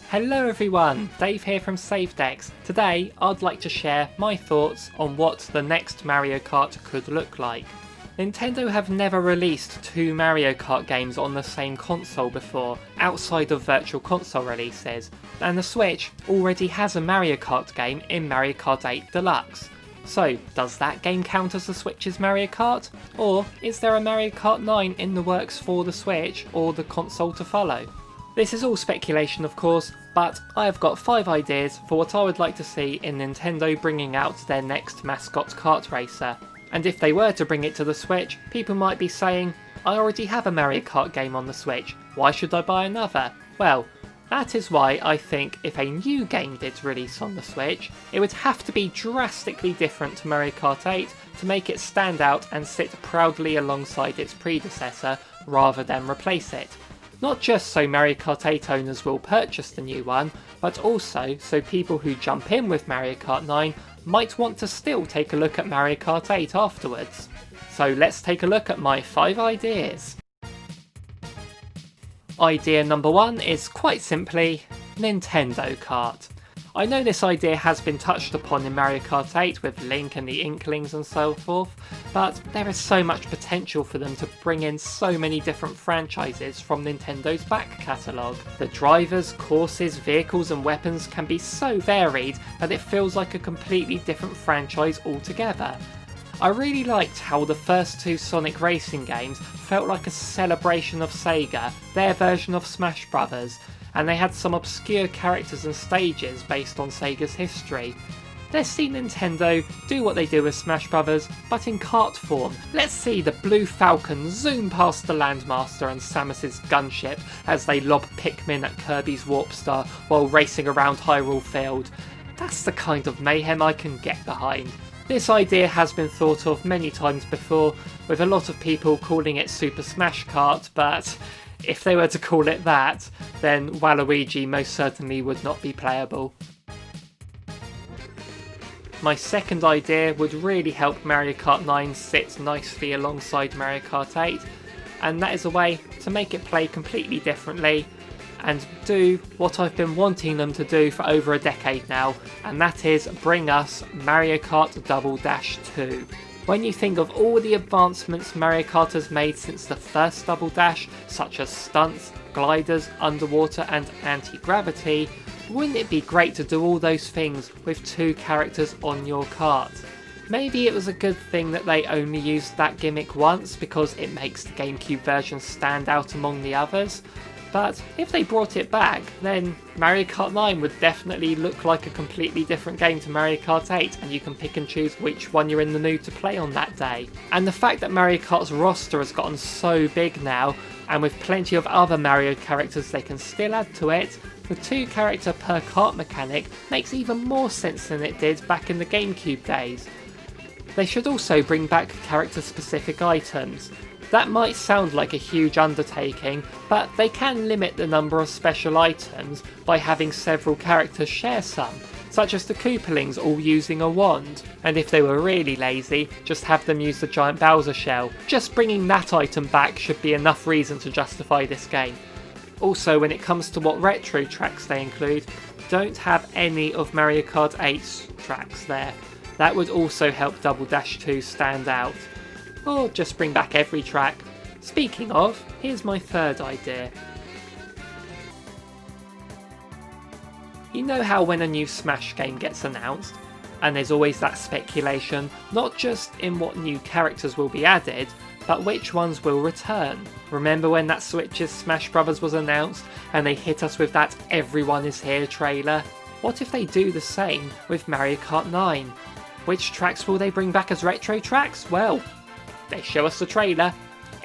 Hello everyone, Dave here from SaveDex. Today I'd like to share my thoughts on what the next Mario Kart could look like. Nintendo have never released two Mario Kart games on the same console before, outside of Virtual Console releases, and the Switch already has a Mario Kart game in Mario Kart 8 Deluxe. So, does that game count as the Switch's Mario Kart? Or is there a Mario Kart 9 in the works for the Switch or the console to follow? This is all speculation of course, but I have got 5 ideas for what I would like to see in Nintendo bringing out their next mascot kart racer. And if they were to bring it to the Switch, people might be saying, I already have a Mario Kart game on the Switch, why should I buy another? Well, that is why I think if a new game did release on the Switch, it would have to be drastically different to Mario Kart 8 to make it stand out and sit proudly alongside its predecessor rather than replace it. Not just so Mario Kart 8 owners will purchase the new one, but also so people who jump in with Mario Kart 9 might want to still take a look at Mario Kart 8 afterwards. So let's take a look at my 5 ideas. Idea number 1 is quite simply Nintendo Kart. I know this idea has been touched upon in Mario Kart 8 with Link and the Inklings and so forth, but there is so much potential for them to bring in so many different franchises from Nintendo's back catalogue. The drivers, courses, vehicles and weapons can be so varied that it feels like a completely different franchise altogether. I really liked how the first 2 Sonic racing games felt like a celebration of Sega, their version of Smash Brothers, and they had some obscure characters and stages based on Sega's history. Let's see Nintendo do what they do with Smash Brothers, but in kart form. Let's see the Blue Falcon zoom past the Landmaster and Samus's gunship as they lob Pikmin at Kirby's Warp Star while racing around Hyrule Field. That's the kind of mayhem I can get behind. This idea has been thought of many times before, with a lot of people calling it Super Smash Kart, but if they were to call it that, then Waluigi most certainly would not be playable. My second idea would really help Mario Kart 9 sit nicely alongside Mario Kart 8, and that is a way to make it play completely differently and do what I've been wanting them to do for over a decade now, and that is bring us Mario Kart Double Dash 2. When you think of all the advancements Mario Kart has made since the first Double Dash, such as stunts, gliders, underwater and anti-gravity, wouldn't it be great to do all those things with 2 characters on your kart? Maybe it was a good thing that they only used that gimmick once because it makes the GameCube version stand out among the others, but if they brought it back, then Mario Kart 9 would definitely look like a completely different game to Mario Kart 8, and you can pick and choose which one you're in the mood to play on that day. And the fact that Mario Kart's roster has gotten so big now, and with plenty of other Mario characters they can still add to it, the 2 character per kart mechanic makes even more sense than it did back in the GameCube days. They should also bring back character specific items. That might sound like a huge undertaking, but they can limit the number of special items by having several characters share some, such as the Koopalings all using a wand, and if they were really lazy, just have them use the giant Bowser shell. Just bringing that item back should be enough reason to justify this game. Also, when it comes to what retro tracks they include, don't have any of Mario Kart 8's tracks there. That would also help Double Dash 2 stand out. Or just bring back every track. Speaking of, here's my third idea. You know how when a new Smash game gets announced, and there's always that speculation, not just in what new characters will be added, but which ones will return. Remember when that Switch's Smash Brothers was announced, and they hit us with that Everyone Is Here trailer? What if they do the same with Mario Kart 9? Which tracks will they bring back as retro tracks? Well, they show us the trailer,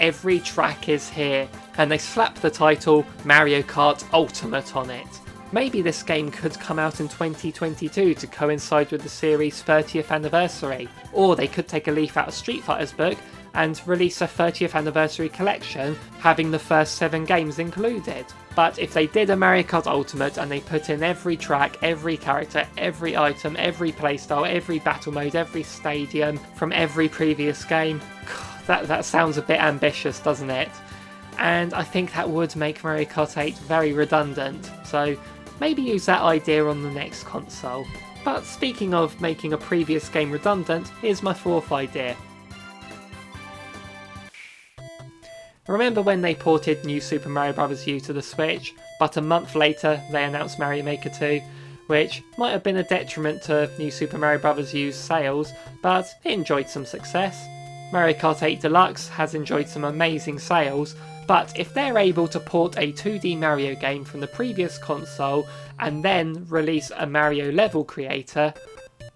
every track is here, and they slap the title Mario Kart Ultimate on it. Maybe this game could come out in 2022 to coincide with the series' 30th anniversary, or they could take a leaf out of Street Fighter's book and release a 30th anniversary collection having the first 7 games included. But if they did a Mario Kart Ultimate and they put in every track, every character, every item, every playstyle, every battle mode, every stadium from every previous game, that sounds a bit ambitious, doesn't it? And I think that would make Mario Kart 8 very redundant. So Maybe use that idea on the next console. But speaking of making a previous game redundant, here's my fourth idea. Remember when they ported New Super Mario Bros. U to the Switch, but a month later they announced Mario Maker 2, which might have been a detriment to New Super Mario Bros. U's sales, but it enjoyed some success. Mario Kart 8 Deluxe has enjoyed some amazing sales, but if they're able to port a 2D Mario game from the previous console and then release a Mario level creator,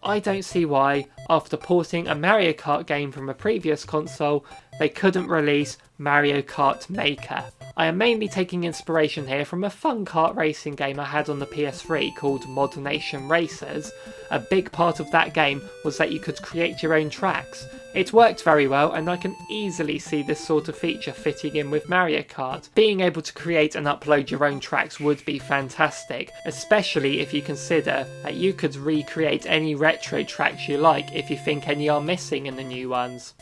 I don't see why, after porting a Mario Kart game from a previous console, they couldn't release Mario Kart Maker. I am mainly taking inspiration here from a fun kart racing game I had on the PS3 called Mod Nation Racers. A big part of that game was that you could create your own tracks. It worked very well, and I can easily see this sort of feature fitting in with Mario Kart. Being able to create and upload your own tracks would be fantastic, especially if you consider that you could recreate any retro tracks you like if you think any are missing in the new ones.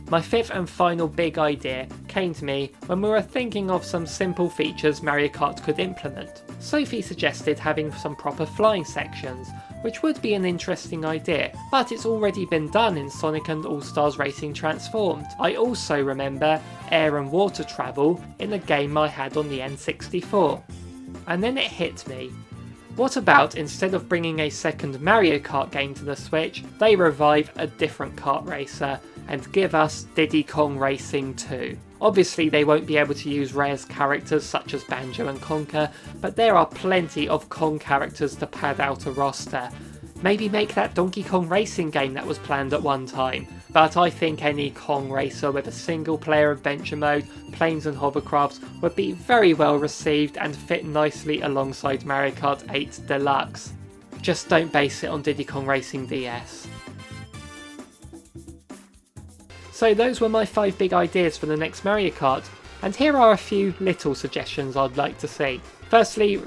My fifth and final big idea came to me when we were thinking of some simple features Mario Kart could implement. Sophie suggested having some proper flying sections, which would be an interesting idea, but it's already been done in Sonic and All-Stars Racing Transformed. I also remember air and water travel in a game I had on the N64. And then it hit me. What about, instead of bringing a second Mario Kart game to the Switch, they revive a different kart racer and give us Diddy Kong Racing 2. Obviously they won't be able to use Rare's characters such as Banjo and Conker, but there are plenty of Kong characters to pad out a roster. Maybe make that Donkey Kong Racing game that was planned at one time, but I think any Kong racer with a single player adventure mode, planes and hovercrafts would be very well received and fit nicely alongside Mario Kart 8 Deluxe. Just don't base it on Diddy Kong Racing DS. So those were my 5 big ideas for the next Mario Kart, and here are a few little suggestions I'd like to see. Firstly,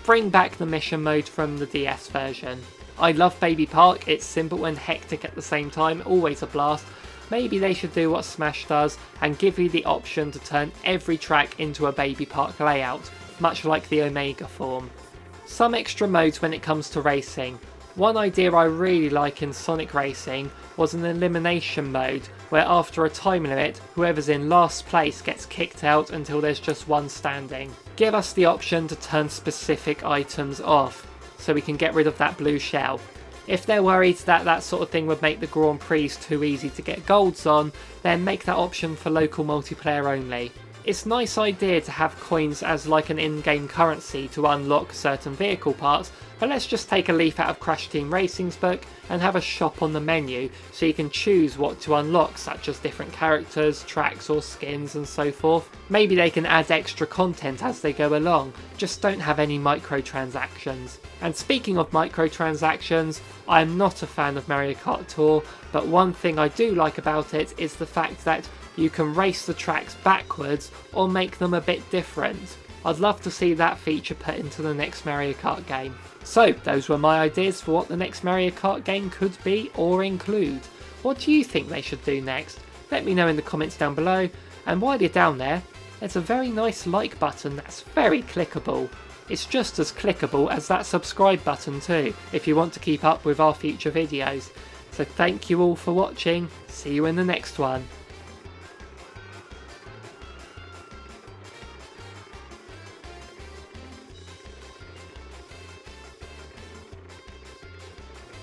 bring back the mission mode from the DS version. I love Baby Park, it's simple and hectic at the same time, always a blast. Maybe they should do what Smash does and give you the option to turn every track into a Baby Park layout, much like the Omega form. Some extra modes when it comes to racing. One idea I really like in Sonic Racing was an elimination mode, where after a time limit, whoever's in last place gets kicked out until there's just one standing. Give us the option to turn specific items off, so we can get rid of that blue shell. If they're worried that that sort of thing would make the Grand Prix too easy to get golds on, then make that option for local multiplayer only. It's a nice idea to have coins as like an in-game currency to unlock certain vehicle parts, but let's just take a leaf out of Crash Team Racing's book and have a shop on the menu so you can choose what to unlock, such as different characters, tracks or skins and so forth. Maybe they can add extra content as they go along, just don't have any microtransactions. And speaking of microtransactions, I am not a fan of Mario Kart Tour, but one thing I do like about it is the fact that you can race the tracks backwards or make them a bit different. I'd love to see that feature put into the next Mario Kart game. So those were my ideas for what the next Mario Kart game could be or include. What do you think they should do next? Let me know in the comments down below, and while you're down there, there's a very nice like button that's very clickable. It's just as clickable as that subscribe button too, if you want to keep up with our future videos. So thank you all for watching, see you in the next one.